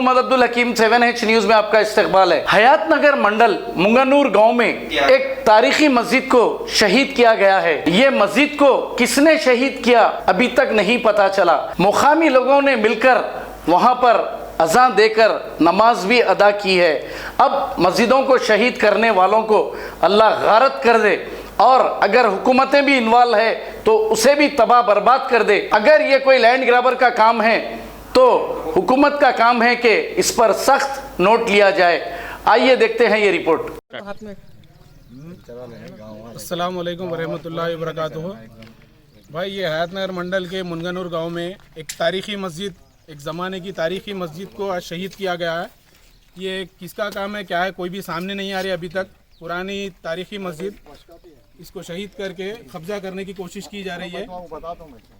मोहम्मद अब्दुल हकीम 7H news में आपका इस्तकबाल है। हयात नगर मंडल मुंगनूर गांव में एक तारीखी मस्जिद को शहीद किया गया है। ये मस्जिद को किसने शहीद किया अभी तक नहीं पता चला। मुकामी लोगों ने मिलकर वहां पर अजान देकर नमाज भी अदा की है। अब मस्जिदों को शहीद करने वालों को अल्लाह गारत कर दे और अगर हुकूमतें भी इन्वॉल्व है तो उसे भी तबाह बर्बाद कर दे। अगर ये कोई लैंड ग्रैबर का काम है तो हुकूमत का काम है कि इस पर सख्त नोट लिया जाए। आइए देखते हैं ये रिपोर्ट। अस्सलाम वालेकुम वरहमतुल्लाहि वबरकातुहू। भाई ये हयात नगर मंडल के मुंगनूर गांव में एक तारीखी मस्जिद, एक ज़माने की तारीखी मस्जिद को आज शहीद किया गया है। ये किसका काम है, क्या है, कोई भी सामने नहीं आ रही अभी तक। पुरानी तारीखी मस्जिद, इसको शहीद करके कब्जा करने की कोशिश की जा रही है।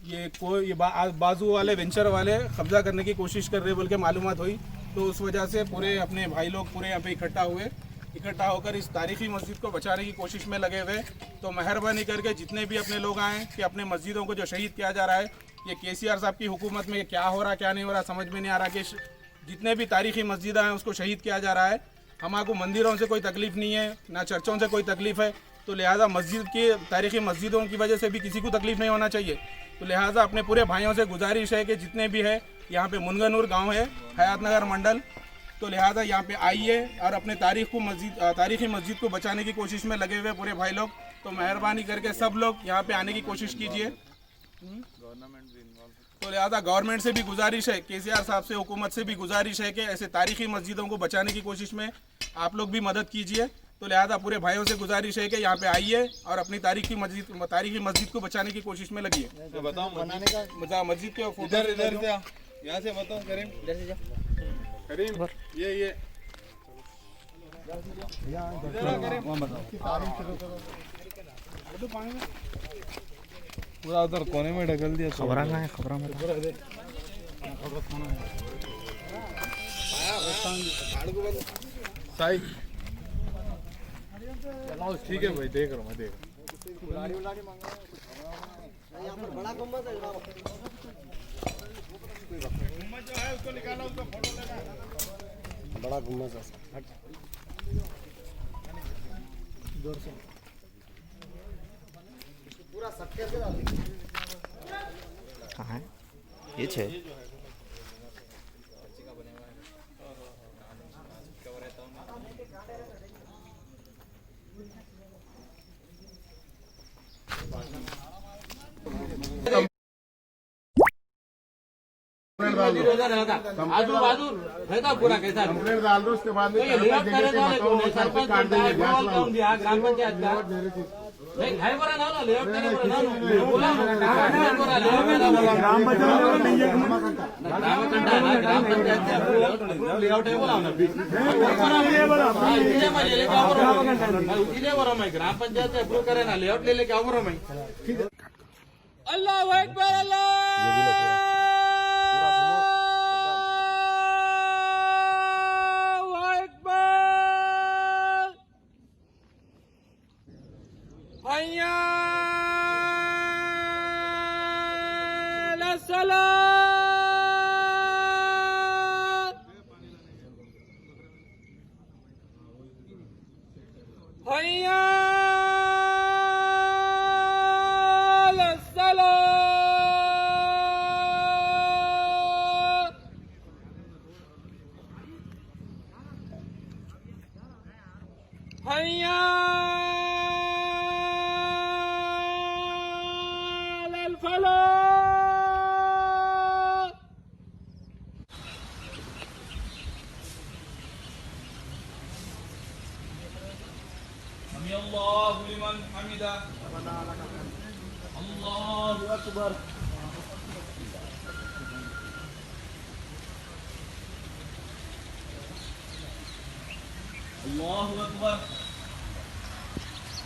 ये बाजू वाले वेंचर वाले कब्जा करने की कोशिश कर रहे बोल के मालूमात हुई, तो उस वजह से पूरे अपने भाई लोग पूरे यहाँ पे इकट्ठा होकर इस तारीखी मस्जिद को बचाने की कोशिश में लगे हुए। तो मेहरबानी करके जितने भी अपने लोग आए कि अपने मस्जिदों को जो शहीद किया जा रहा है, ये केसीआर साहब की हुकूमत में क्या हो रहा क्या नहीं हो रहा समझ में नहीं आ रहा कि जितने भी तारीखी मस्जिद हैं उसको शहीद किया जा रहा है। हमारे मंदिरों से कोई तकलीफ नहीं है, ना चर्चों से कोई तकलीफ है, तो लिहाजा मस्जिद की तारीखी मस्जिदों की वजह से भी किसी को तकलीफ नहीं होना चाहिए। तो लिहाजा अपने पूरे भाइयों से गुजारिश है कि जितने भी है यहाँ पे मुंगनूर गांव है, हयात नगर मंडल, तो लिहाजा यहाँ पे आइए और अपने तारीखी मस्जिद को बचाने की कोशिश में लगे हुए पूरे भाई लोग। तो मेहरबानी करके सब लोग यहाँ पे आने की कोशिश कीजिए। तो लिहाजा गवर्नमेंट से भी गुजारिश है, केसीआर साहब से, हुकूमत से भी गुजारिश है कि ऐसे तारीखी मस्जिदों को बचाने की कोशिश में आप लोग भी मदद कीजिए। तो लिहाजा पूरे भाइयों से गुजारिश है कि यहाँ पे आइए और अपनी तारीखी मस्जिद को बचाने की कोशिश में लगिए। बताओ मस्जिद के इधर से यहाँ से बताओ करीम ये पूरा उधर कोने में ढकल दिया। खबरा में साई ठीक है भाई, देख रहा हूँ मैं, देख बड़ा गुम्बद जो है उसको निकाला, उसका फोटो लेना, बड़ा गुम्बद जोर से पूरा सटके से कहाँ है ये छे आजू बाजू रहता पूरा कैसा डाल दो, उसके बाद में ग्राम पंचायत का नहीं है बोला ना लेआउट करने बोला ना बोला ग्राम पंचायत लेआउट है बोला ना इसीलिए बोला मैं ग्राम पंचायत से अप्रूव करे ना लेआउट ले लेके आओ बोला मैं। अल्लाह अकबर अल्लाह अल्लाहु लिमन हमिदा अल्लाहु अकबर अल्लाहु अकबर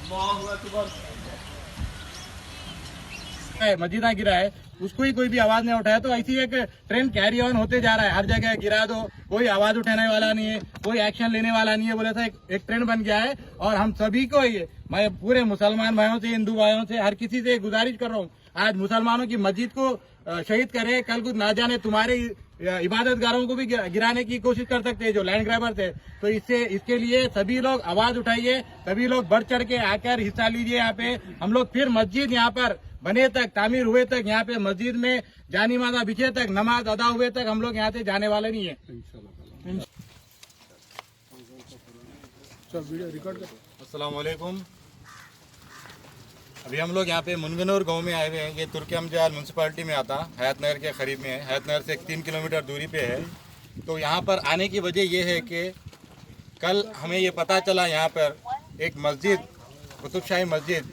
अल्लाहु अकबर। मस्जिदा गिरा है, उसको ही कोई भी आवाज नहीं उठाया, तो ऐसी एक ट्रेंड कैरी ऑन होते जा रहा है। हर जगह गिरा दो, कोई आवाज उठाने वाला नहीं है, कोई एक्शन लेने वाला नहीं है, बोले था एक ट्रेंड बन गया है। और हम सभी को ये, मैं पूरे मुसलमान भाइयों से, हिंदू भाइयों से, हर किसी से गुजारिश कर रहा हूँ, आज मुसलमानों की मस्जिद को शहीद करे, कल को ना जाने तुम्हारे इबादत गारों को भी गिराने की कोशिश कर सकते हैं जो लैंड ग्रैबर थे। तो इसके लिए सभी लोग आवाज उठाइए, सभी लोग बढ़ चढ़ के आकर हिस्सा लीजिए। यहाँ पे हम लोग फिर मस्जिद यहाँ पर बने तक, तामीर हुए तक, यहाँ पे मस्जिद में जानी माजा बिछे तक, नमाज अदा हुए तक हम लोग यहाँ से जाने वाले नहीं है। अस्सलाम वालेकुम। अभी हम लोग यहाँ पे मुनगनूर गांव में आए हुए हैं। ये तुर्की अमजाल म्यूनसिपालिटी में आता, हयात नगर के करीब में है। हयात नगर से 3 किलोमीटर दूरी पे है। तो यहाँ पर आने की वजह ये है कि कल हमें ये पता चला यहाँ पर एक मस्जिद, कुतुबशाही मस्जिद,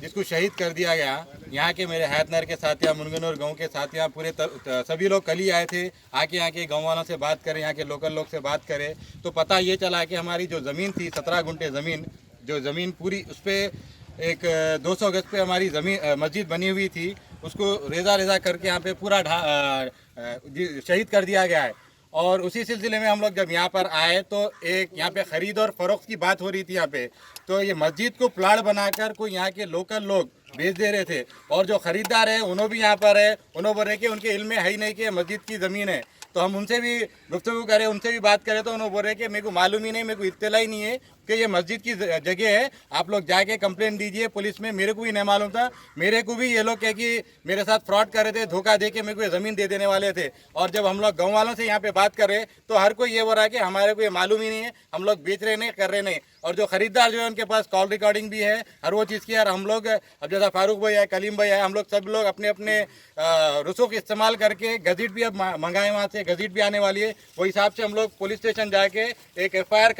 जिसको शहीद कर दिया गया। यहाँ के मेरे हयात नगर के साथियाँ, मुनगनूर गाँव के साथियाँ, पूरे सभी लोग कल ही आए थे। आके यहाँ के गाँव वालों से बात करें, यहाँ के लोकल लोग से बात करें तो पता ये चला कि हमारी जो ज़मीन थी 17 गुंठे ज़मीन, जो ज़मीन पूरी उस पर एक 200 गज पे हमारी ज़मीन मस्जिद बनी हुई थी, उसको रेजा करके यहाँ पे पूरा शहीद कर दिया गया है। और उसी सिलसिले में हम लोग जब यहाँ पर आए तो एक यहाँ पे ख़रीद और फ़रोख्त की बात हो रही थी यहाँ पे। तो ये मस्जिद को प्लाट बनाकर कोई यहाँ के लोकल लोग बेच दे रहे थे और जो ख़रीदार है उन्होंने भी यहाँ पर है, उन्होंने बोल रहे कि उनके इल्म में है ही नहीं कि मस्जिद की ज़मीन है। तो हम उनसे भी गुफ्तगू करें, उनसे भी बात करें तो उन्होंने बोल रहे कि मेरे को मालूम ही नहीं, मेरे को इत्तला ही नहीं है कि ये मस्जिद की जगह है, आप लोग जाके कंप्लेंट दीजिए पुलिस में। मेरे को भी नहीं मालूम था, मेरे को भी ये लोग कह कि मेरे साथ फ्रॉड कर रहे थे, धोखा दे के मेरे को ये ज़मीन दे देने वाले थे। और जब हम लोग गाँव वालों से यहाँ पे बात कर रहे तो हर कोई ये बोल रहा है कि हमारे को ये मालूम ही नहीं है, हम लोग बेच रहे नहीं, कर रहे नहीं। और जो खरीदार जो है उनके पास कॉल रिकॉर्डिंग भी है, हर वो चीज़ की। यार हम लोग अब जैसा फारूक भाई है, कलीम भाई है, हम लोग सब लोग अपने अपने रसूख इस्तेमाल करके गज़ीट भी अब मंगाए, वहाँ से गज़ीट भी आने वाली है। वो हिसाब से हम लोग पुलिस स्टेशन जाके एक FIR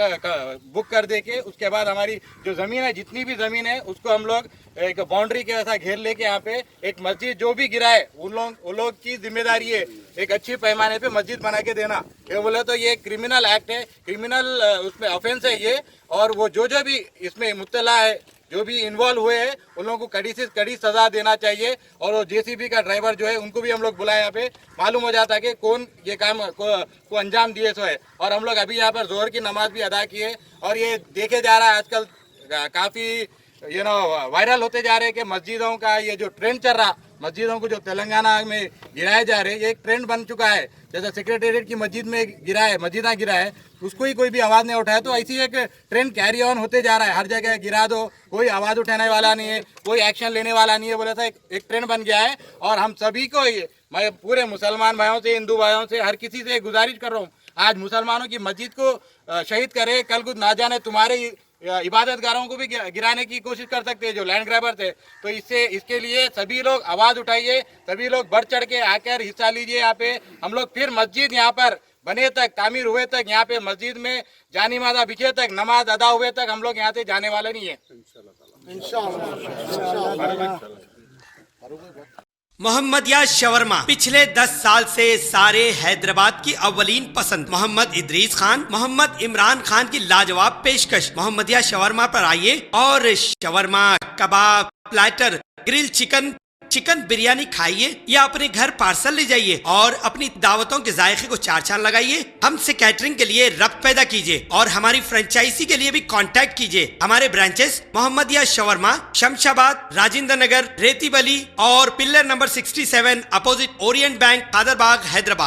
बुक कर दे के उसके बाद हमारी जो ज़मीन है, जितनी भी ज़मीन है, उसको हम लोग एक बाउंड्री के ऐसा घेर लेके यहाँ पे एक मस्जिद जो भी गिरा है उन लोग की जिम्मेदारी है एक अच्छी पैमाने पे मस्जिद बना के देना। ये बोले तो ये क्रिमिनल एक्ट है, क्रिमिनल उसमें ऑफेंस है ये। और वो जो भी इसमें मुत्तला है, जो भी इन्वॉल्व हुए हैं, उन लोगों को कड़ी से कड़ी सजा देना चाहिए। और वो JCB का ड्राइवर जो है उनको भी हम लोग बुलाए, यहाँ पे मालूम हो जाता है कि कौन ये काम को अंजाम दिए सो है। और हम लोग अभी यहाँ पर जोहर की नमाज भी अदा किए। और ये देखे जा रहा है आजकल काफ़ी वायरल होते जा रहे हैं कि मस्जिदों का ये जो ट्रेंड चल रहा, मस्जिदों को जो तेलंगाना में गिराए जा रहे हैं, ये एक ट्रेंड बन चुका है। जैसे सेक्रेटेरिएट की मस्जिद में गिरा है, मस्जिदा गिरा है, उसको ही कोई भी आवाज़ नहीं उठाया। तो ऐसी एक ट्रेंड कैरी ऑन होते जा रहा है, हर जगह गिरा दो, कोई आवाज़ उठाने वाला नहीं है, कोई एक्शन लेने वाला नहीं है। बोला था एक ट्रेंड बन गया है। और हम सभी को, मैं पूरे मुसलमान भाइयों से, हिंदू भाइयों से, हर किसी से गुजारिश कर रहा हूँ, आज मुसलमानों की मस्जिद को शहीद करे, कल कुछ ना जाने तुम्हारे इबादत गारों को भी गिराने की कोशिश कर सकते हैं जो लैंड ग्रैबर थे। तो इसके लिए सभी लोग आवाज़ उठाइए, सभी लोग बढ़ चढ़ के आकर हिस्सा लीजिए। यहाँ पे हम लोग फिर मस्जिद यहाँ पर बने तक, तामीर हुए तक, यहाँ पे मस्जिद में जानी माजा बिछे तक, नमाज अदा हुए तक हम लोग यहाँ से जाने वाले नहीं है। मोहम्मदिया शवरमा पिछले 10 साल से सारे हैदराबाद की अव्वलीन पसंद मोहम्मद इदरीस खान, मोहम्मद इमरान खान की लाजवाब पेशकश। मोहम्मदिया शवरमा पर आइए और शवरमा, कबाब, प्लेटर, ग्रिल चिकन बिरयानी खाइए या अपने घर पार्सल ले जाइए और अपनी दावतों के जायके को 4 चांद लगाइए। हमसे कैटरिंग के लिए रब्त पैदा कीजिए और हमारी फ्रेंचाइजी के लिए भी कांटेक्ट कीजिए। हमारे ब्रांचेस मोहम्मदिया शवरमा, शमशाबाद, राजेंद्र नगर, रेती बली और pillar number 67 opposite Orient bank, Kadarbagh, Hyderabad.